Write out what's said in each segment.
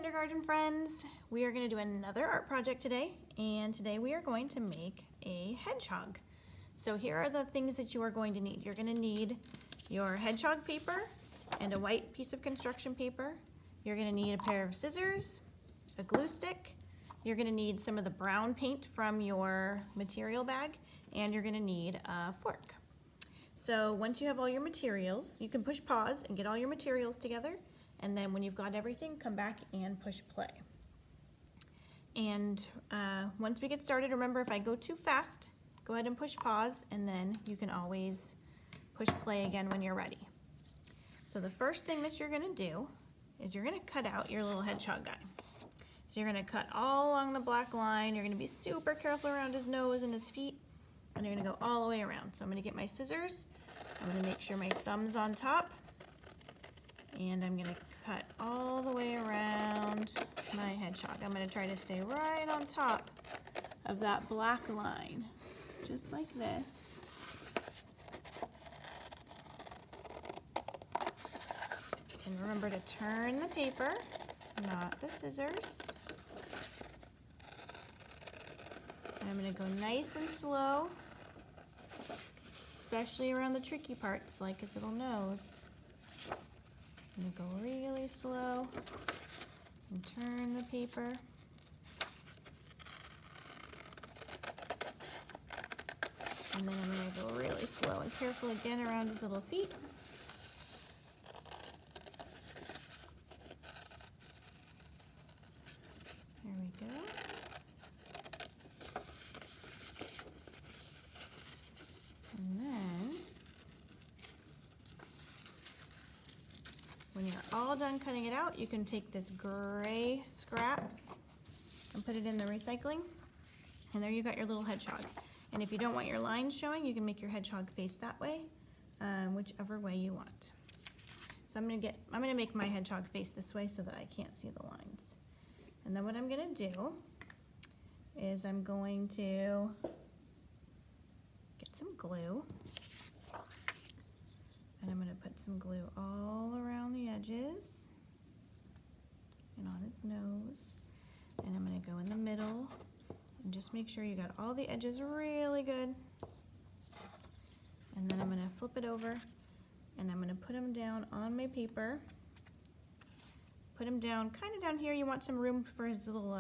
kindergarten friends. We are going to do another art project today, and today we are going to make a hedgehog. So here are the things that you are going to need. You're going to need your hedgehog paper and a white piece of construction paper. You're going to need a pair of scissors, a glue stick. You're going to need some of the brown paint from your material bag, and you're going to need a fork. So once you have all your materials, you can push pause and get all your materials together, and then when you've got everything, come back and push play. And once we get started, remember, if I go too fast, go ahead and push pause, and then you can always push play again when you're ready. So the first thing that you're going to do is you're going to cut out your little hedgehog guy. So you're going to cut all along the black line. You're going to be super careful around his nose and his feet, and you're going to go all the way around. So I'm going to get my scissors. I'm going to make sure my thumb's on top, and I'm going to cut all the way around my hedgehog. I'm going to try to stay right on top of that black line, just like this. And remember to turn the paper, not the scissors. And I'm going to go nice and slow, especially around the tricky parts like his little nose. I'm going to go really slow and turn the paper. And then I'm going to go really slow and careful again around his little feet. There we go. And then, when you're all done cutting it out, you can take this gray scraps and put it in the recycling. And there you got your little hedgehog. And if you don't want your lines showing, you can make your hedgehog face that way, whichever way you want. So I'm gonna make my hedgehog face this way so that I can't see the lines. And then what I'm gonna do is I'm going to get some glue, and I'm gonna put some glue all around the edges and on his nose, and I'm gonna go in the middle and just make sure you got all the edges really good. And then I'm gonna flip it over, and I'm gonna put them down on my paper. Put him down, kind of down here. You want some room for his little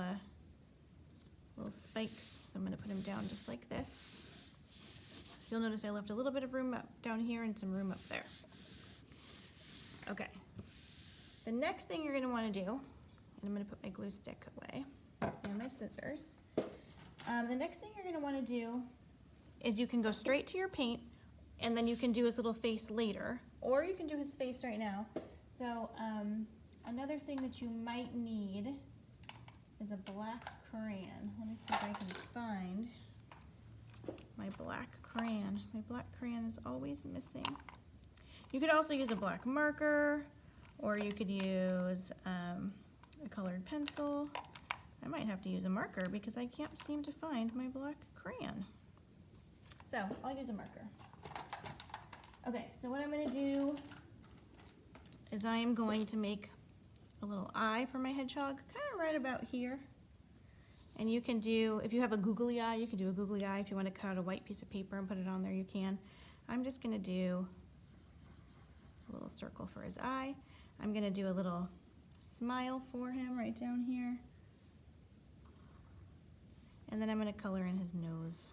spikes, so I'm gonna put him down just like this. So you'll notice I left a little bit of room up down here and some room up there. Okay. The next thing you're gonna wanna do, and I'm gonna put my glue stick away and my scissors. The next thing you're gonna wanna do is you can go straight to your paint, and then you can do his little face later, or you can do his face right now. So another thing that you might need is a black crayon. Let me see if I can find my black crayon. My black crayon is always missing. You could also use a black marker, or you could use a colored pencil. I might have to use a marker because I can't seem to find my black crayon. So I'll use a marker. Okay, so what I'm gonna do is I am going to make a little eye for my hedgehog, kind of right about here. And you can do, if you have a googly eye, you can do a googly eye. If you want to cut out a white piece of paper and put it on there, you can. I'm just going to do a little circle for his eye. I'm going to do a little smile for him right down here. And then I'm going to color in his nose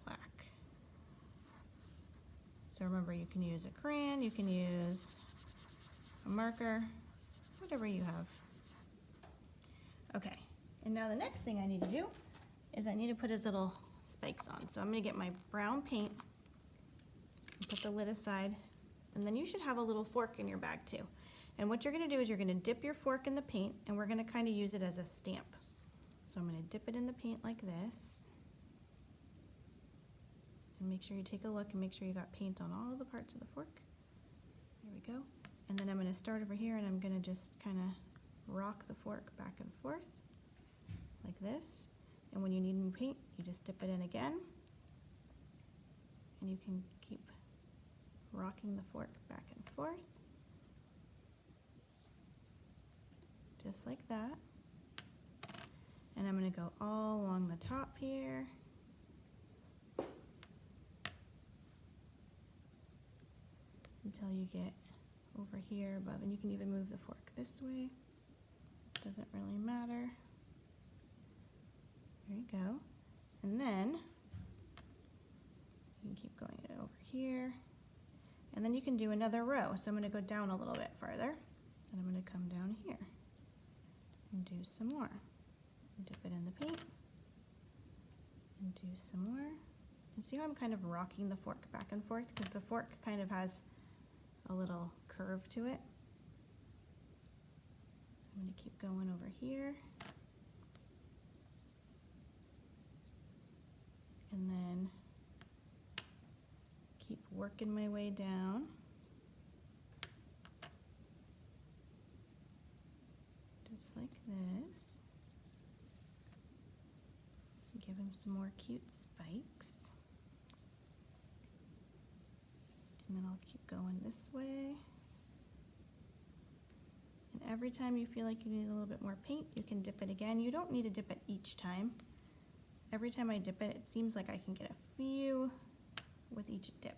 black. So remember, you can use a crayon, you can use a marker, whatever you have. Okay, and now the next thing I need to do is I need to put his little spikes on. So I'm gonna get my brown paint and put the lid aside, and then you should have a little fork in your bag too. And what you're gonna do is you're gonna dip your fork in the paint, and we're gonna kind of use it as a stamp. So I'm gonna dip it in the paint like this, and make sure you take a look and make sure you got paint on all the parts of the fork. There we go. And then I'm going to start over here, and I'm going to just kind of rock the fork back and forth like this. And when you need new paint, you just dip it in again, and you can keep rocking the fork back and forth just like that. And I'm going to go all along the top here. Until you get over here above, and you can even move the fork this way. Doesn't really matter. There you go. And then you can keep going over here. And then you can do another row. So I'm going to go down a little bit further, and I'm going to come down here and do some more. Dip it in the paint and do some more. And see how I'm kind of rocking the fork back and forth, because the fork kind of has a little curve to it. I'm going to keep going over here. And then keep working my way down. Just like this. Give him some more cute spikes. And then I'll keep going this way. And every time you feel like you need a little bit more paint, you can dip it again. You don't need to dip it each time. Every time I dip it, it seems like I can get a few with each dip.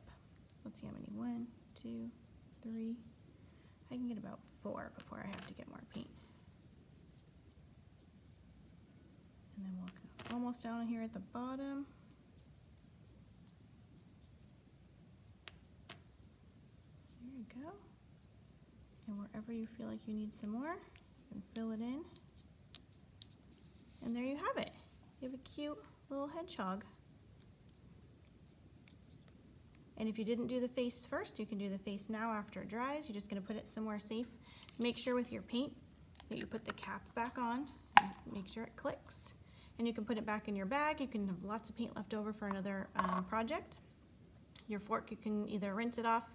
Let's see how many. 1, 2, 3. I can get about 4 before I have to get more paint. And then we'll go almost down here at the bottom. There you go. And wherever you feel like you need some more, you can fill it in. And there you have it. You have a cute little hedgehog. And if you didn't do the face first, you can do the face now after it dries. You're just going to put it somewhere safe. Make sure with your paint that you put the cap back on. And make sure it clicks. And you can put it back in your bag. You can have lots of paint left over for another project. Your fork, you can either rinse it off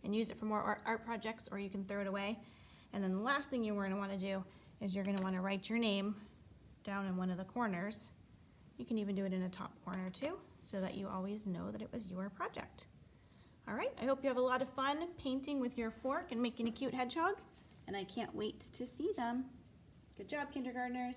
and use it for more art projects, or you can throw it away. And then the last thing you're going to want to do is you're going to want to write your name down in one of the corners. You can even do it in a top corner too, so that you always know that it was your project. All right, I hope you have a lot of fun painting with your fork and making a cute hedgehog, and I can't wait to see them. Good job, kindergartners.